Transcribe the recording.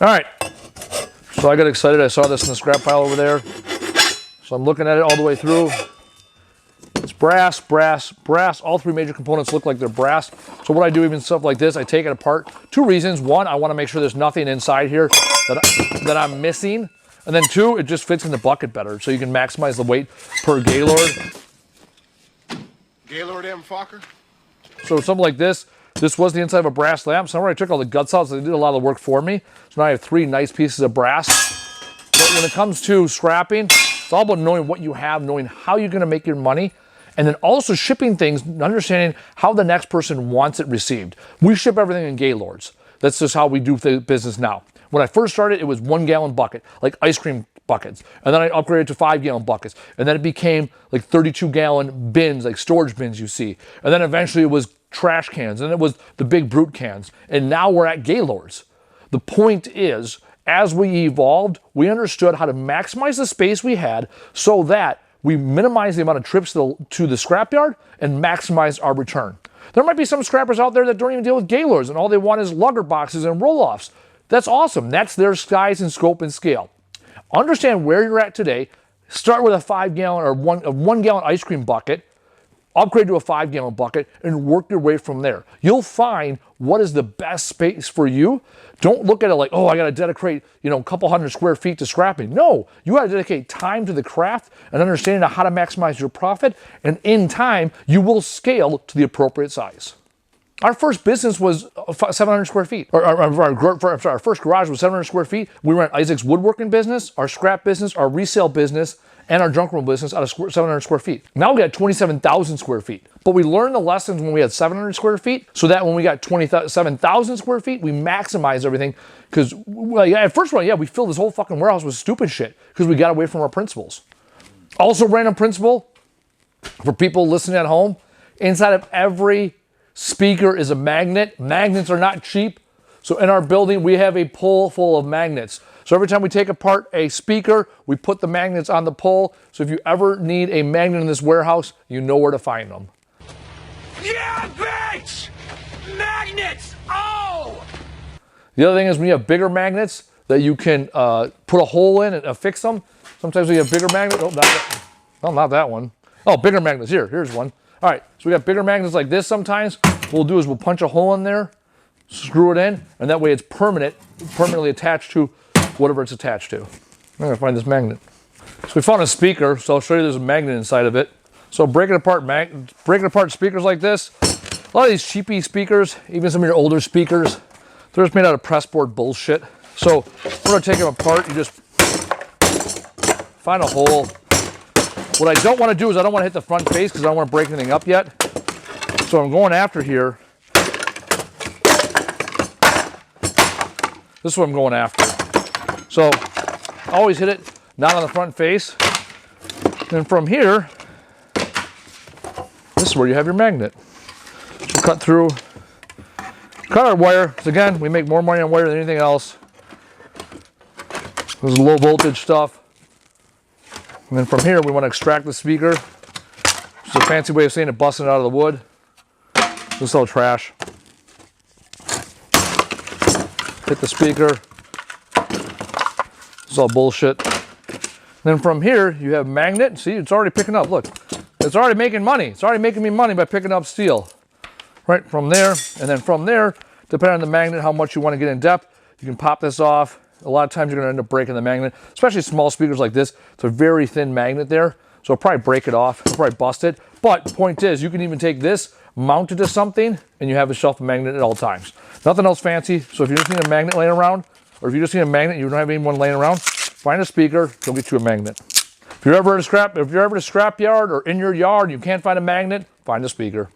All right, so I got excited. I saw this in the scrap pile over there. So I'm looking at it all the way through. It's brass, brass, brass. All three major components look like they're brass. So what I do, even stuff like this, I take it apart. Two reasons. One, I want to make sure there's nothing inside here that I'm missing. And then two, it just fits in the bucket better. So you can maximize the weight per Gaylord. Gaylord M. Fokker. So something like this. This was the inside of a brass lamp. So I already took all the guts out, so they did a lot of the work for me. So now I have three nice pieces of brass. But when it comes to scrapping, it's all about knowing what you have, knowing how you're going to make your money, and then also shipping things, understanding how the next person wants it received. We ship everything in Gaylords. That's just how we do business now. When I first started, it was 1 gallon bucket, like ice cream buckets. And then I upgraded to 5 gallon buckets. And then it became like 32 gallon bins, like storage bins you see. And then eventually it was trash cans, and it was the big brute cans. And now we're at Gaylords. The point is, as we evolved, we understood how to maximize the space we had so that we minimize the amount of trips to the scrapyard and maximize our return. There might be some scrappers out there that don't even deal with Gaylords and all they want is lugger boxes and roll-offs. That's awesome. That's their size and scope and scale. Understand where you're at today. Start with a 5 gallon or a 1 gallon ice cream bucket. Upgrade to a 5 gallon bucket and work your way from there. You'll find what is the best space for you. Don't look at it like, oh, I got to dedicate, a couple hundred square feet to scrapping. No, you got to dedicate time to the craft and understanding how to maximize your profit. And in time, you will scale to the appropriate size. Our first business was 700 square feet. Our first garage was 700 square feet. We ran Isaac's woodworking business, our scrap business, our resale business, and our junk room business out of 700 square feet. Now we got 27,000 square feet. But we learned the lessons when we had 700 square feet so that when we got 27,000 square feet, we maximized everything. Because, at first, we filled this whole fucking warehouse with stupid shit because we got away from our principles. Also, random principle for people listening at home, inside of every speaker is a magnet. Magnets are not cheap. So in our building, we have a pole full of magnets. So every time we take apart a speaker, we put the magnets on the pole. So if you ever need a magnet in this warehouse, you know where to find them. Yeah, bitch! Magnets! Oh! The other thing is when you have bigger magnets that you can put a hole in and affix them. Sometimes we have bigger magnets. Oh, not that one. Oh, bigger magnets. Here's one. All right, so we got bigger magnets like this sometimes. What we'll do is we'll punch a hole in there, screw it in, and that way it's permanently attached to whatever it's attached to. I'm gonna find this magnet. So we found a speaker, so I'll show you there's a magnet inside of it. So breaking apart speakers like this, a lot of these cheapy speakers, even some of your older speakers, they're just made out of pressboard bullshit. So we're gonna take them apart, you just find a hole. What I don't want to do is I don't want to hit the front face because I don't want to break anything up yet. So I'm going after here. This is what I'm going after. So always hit it, not on the front face. Then from here, this is where you have your magnet. So cut our wire. So again, we make more money on wire than anything else. This is low voltage stuff. And then from here, we want to extract the speaker. It's a fancy way of saying it, busting it out of the wood. This is all trash. Hit the speaker. This is all bullshit. Then from here, you have magnet. See, it's already picking up. Look, it's already making money. It's already making me money by picking up steel. Right from there, and then from there, depending on the magnet, how much you want to get in depth, you can pop this off. A lot of times you're going to end up breaking the magnet, especially small speakers like this. It's a very thin magnet there, so it'll probably break it off. It'll probably bust it. But the point is, you can even take this, mount it to something, and you have a shelf magnet at all times. Nothing else fancy. So if you just need a magnet laying around, or if you just need a magnet and you don't have anyone laying around, find a speaker, go get you a magnet. If you're ever at a scrap yard or in your yard and you can't find a magnet, find a speaker.